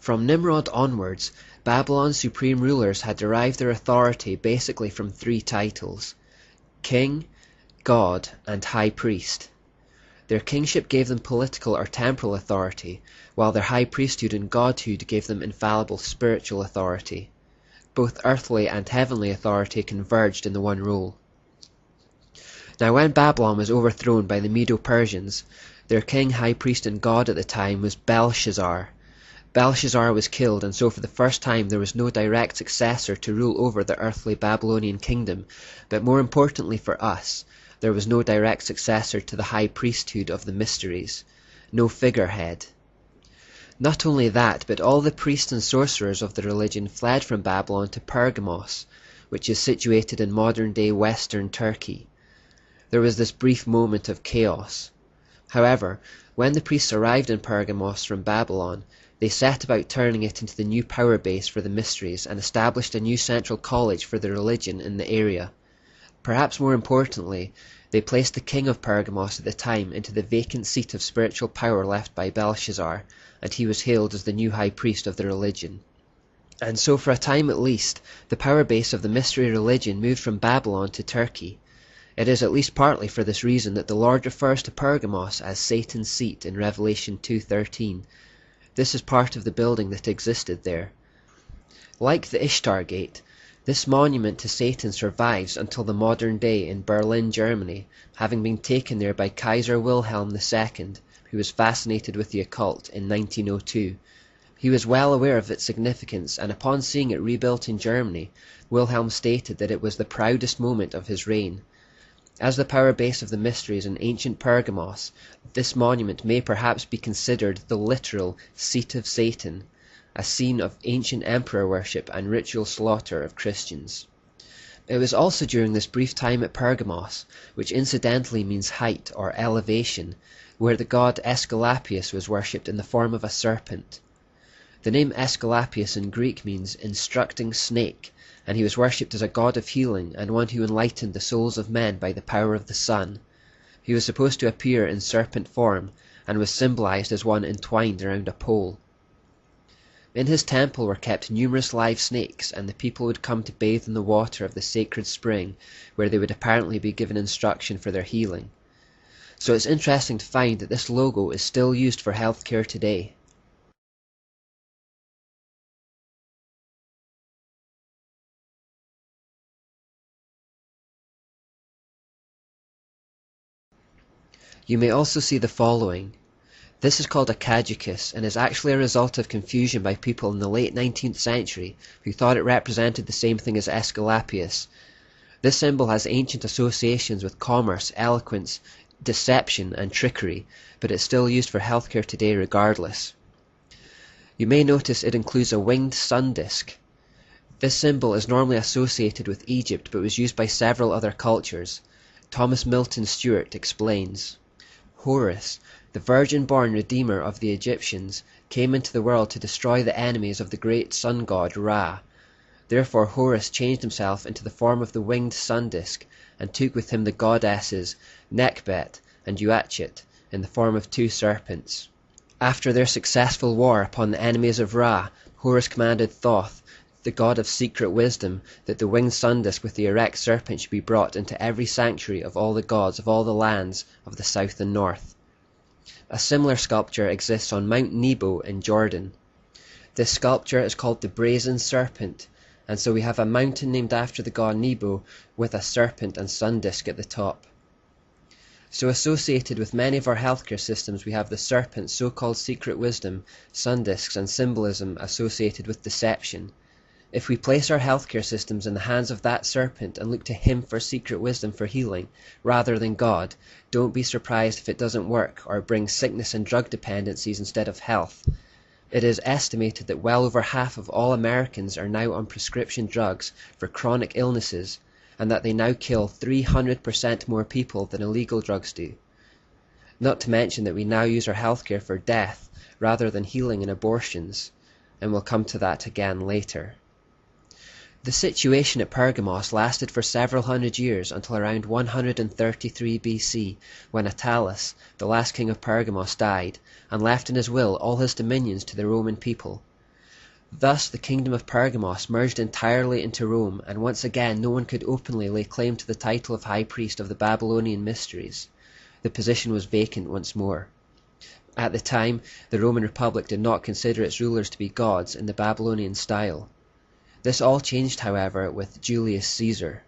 From Nimrod onwards, Babylon's supreme rulers had derived their authority basically from three titles: king, god, and high priest. Their kingship gave them political or temporal authority, while their high priesthood and godhood gave them infallible spiritual authority. Both earthly and heavenly authority converged in the one rule. Now when Babylon was overthrown by the Medo-Persians, their king, high priest, and god at the time was Belshazzar. Belshazzar was killed, and so for the first time there was no direct successor to rule over the earthly Babylonian kingdom, but more importantly for us, there was no direct successor to the high priesthood of the mysteries, no figurehead. Not only that, but all the priests and sorcerers of the religion fled from Babylon to Pergamos, which is situated in modern-day western Turkey. There was this brief moment of chaos. However, when the priests arrived in Pergamos from Babylon, they set about turning it into the new power base for the mysteries and established a new central college for the religion in the area. Perhaps more importantly, they placed the king of Pergamos at the time into the vacant seat of spiritual power left by Belshazzar, and he was hailed as the new high priest of the religion. And so for a time at least, the power base of the mystery religion moved from Babylon to Turkey. It is at least partly for this reason that the Lord refers to Pergamos as Satan's seat in Revelation 2:13. This is part of the building that existed there. Like the Ishtar Gate, this monument to Satan survives until the modern day in Berlin, Germany, having been taken there by Kaiser Wilhelm II, who was fascinated with the occult in 1902. He was well aware of its significance, and upon seeing it rebuilt in Germany, Wilhelm stated that it was the proudest moment of his reign. As the power base of the mysteries in ancient Pergamos, this monument may perhaps be considered the literal seat of Satan, a scene of ancient emperor worship and ritual slaughter of Christians. It was also during this brief time at Pergamos, which incidentally means height or elevation, where the god Aesculapius was worshipped in the form of a serpent. The name Aesculapius in Greek means instructing snake, and he was worshipped as a god of healing and one who enlightened the souls of men by the power of the sun. He was supposed to appear in serpent form, and was symbolized as one entwined around a pole. In his temple were kept numerous live snakes, and the people would come to bathe in the water of the sacred spring, where they would apparently be given instruction for their healing. So it's interesting to find that this logo is still used for healthcare today. You may also see the following. This is called a caducus and is actually a result of confusion by people in the late 19th century who thought it represented the same thing as Aesculapius. This symbol has ancient associations with commerce, eloquence, deception and trickery, but it's still used for healthcare today regardless. You may notice it includes a winged sun disk. This symbol is normally associated with Egypt but was used by several other cultures. Thomas Milton Stewart explains. Horus, the virgin-born redeemer of the Egyptians, came into the world to destroy the enemies of the great sun god Ra. Therefore Horus changed himself into the form of the winged sun disk, and took with him the goddesses Nekhbet and Uatchit in the form of two serpents. After their successful war upon the enemies of Ra, Horus commanded Thoth, the god of secret wisdom, that the winged sun disk with the erect serpent should be brought into every sanctuary of all the gods of all the lands of the south and north. A similar sculpture exists on Mount Nebo in Jordan. This sculpture is called the Brazen Serpent, and so we have a mountain named after the god Nebo with a serpent and sun disk at the top. So associated with many of our healthcare systems we have the serpent's so-called secret wisdom, sun disks and symbolism associated with deception. If we place our healthcare systems in the hands of that serpent and look to him for secret wisdom for healing, rather than God, don't be surprised if it doesn't work or brings sickness and drug dependencies instead of health. It is estimated that well over half of all Americans are now on prescription drugs for chronic illnesses, and that they now kill 300% more people than illegal drugs do. Not to mention that we now use our healthcare for death rather than healing and abortions, and we'll come to that again later. The situation at Pergamos lasted for several hundred years until around 133 BC, when Attalus, the last king of Pergamos, died, and left in his will all his dominions to the Roman people. Thus the kingdom of Pergamos merged entirely into Rome, and once again no one could openly lay claim to the title of High Priest of the Babylonian Mysteries. The position was vacant once more. At the time, the Roman Republic did not consider its rulers to be gods in the Babylonian style. This all changed, however, with Julius Caesar.